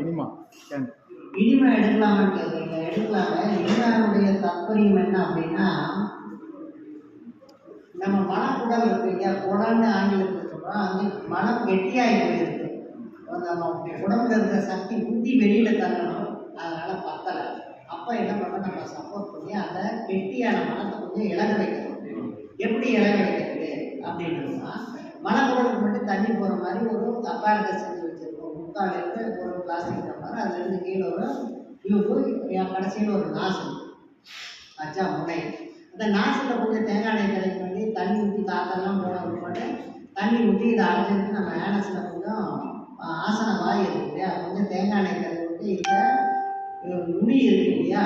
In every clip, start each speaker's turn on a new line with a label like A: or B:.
A: இனிமா
B: இனிமை எடுக்கலாமான்னு கேட்குறீங்க. எடுக்கலாங்க. இனிமையுடைய தாற்பயம் என்ன அப்படின்னா, நம்ம மனக்குடல் இருக்குங்க, குடல்னு ஆங்கிலத்தில் சொல்கிறோம். அது மனம் கெட்டியாகி போயிருக்கு. நம்ம உடம்புல இருக்கிற சக்தி புத்தி வெளியில தரணும், அதனால பத்தலை. அப்போ என்ன பண்ணணும், நம்ம சப்போர்ட் பண்ணி அந்த கெட்டியான மனத்தை கொஞ்சம் இழக வைக்கணும். எப்படி இழக வைக்கிறது அப்படின்றதுனா, மனக்குடலுக்கு மட்டும் தண்ணி போகிற மாதிரி ஒரு அப்பாரத்தை செஞ்சு வச்சிருக்கோம். முக்காலிருந்து ஒரு பிளாஸ்டிக் டம்ளர், அதுலேருந்து கீழே ஒரு டியூப்பு, கடைசியில் ஒரு நாசல் ஆச்சா முனை. அந்த நாசில் கொஞ்சம் தேங்காய் எண்ணெய் கலெக்ட் பண்ணி தண்ணி ஊற்றி காற்றெல்லாம் போன விட்டு தண்ணி ஊற்றி இதை அடைச்சிட்டு நம்ம ஏனஸில் கொஞ்சம் ஆசன வாய் இருக்கு இல்லையா, கொஞ்சம் தேங்காய் எண்ணெய் கலெக்ட் பண்ணி இந்த நுனி இருக்கு இல்லையா,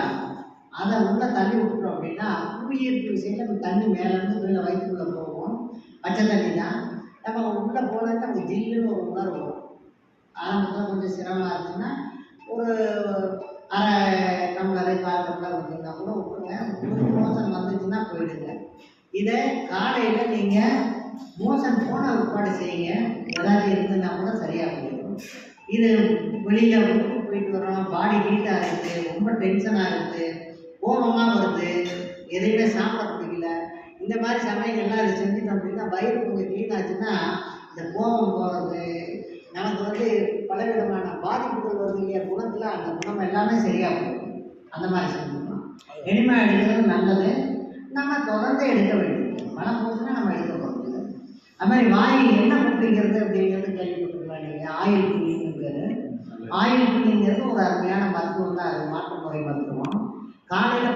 B: அதை உள்ளே தள்ளி விட்டுட்டோம் அப்படின்னா புவியீர்ப்பு விஷயத்தில் நம்ம தண்ணி மேலேருந்து கீழே வயிற்றுக்குள்ளே போகும். பச்சை தண்ணி தான். நம்ம உள்ளே போனோன்னா நமக்கு ஜில்லுன்னு ஒரு உணர்வு வரும். ஆரம்பத்தில் கொஞ்சம் சிரமமாக இருந்துச்சுன்னா ஒரு அரை டம்ளரை 4 டம்ளர் வந்தீங்கன்னா கூட விட்டுருங்க. மோசன் வந்துச்சுன்னா போயிடுங்க. இதை காலையில் நீங்கள் மோசன் போன உட்பாடு செய்யுங்க. ஏதாச்சும் இருந்ததுன்னா கூட சரியாக போயிடும். இது வெளியில் ஊருக்கு போயிட்டு வரோம், பாடி ஹீட்டாக இருக்குது, ரொம்ப டென்ஷனாக இருக்குது, கோபமாக வருது, எதையுமே சாப்பிட பிடிக்கல, இந்த மாதிரி சமயங்கள்லாம் இதை செஞ்சுட்டோம் அப்படின்னா வயிறு கொஞ்சம் க்ளீன் ஆச்சுன்னா இந்த கோபம் போகிறது, நமக்கு பலவிதமான பாதிப்புகள் வருது இல்லையா குணத்தில், அந்த குணம் எல்லாமே சரியாக போகும். அந்த மாதிரி செஞ்சுக்கணும். எளிமை எடுக்கிறது நல்லது. நம்ம தொடர்ந்து எடுக்க வேண்டியது. மனம் போச்சுன்னா நம்ம எடுக்க போகிறது. அது மாதிரி வாயில் என்ன குட்டிங்கிறது அப்படிங்கிறது கேள்விப்பட்டிருக்கலாம் நீங்கள். ஆயில் குட்டிங்கிறது, ஆயில் குட்டிங்கிறது ஒரு அருமையான மருத்துவம் தான். அது மாற்று முறை மருத்துவம். காலையில்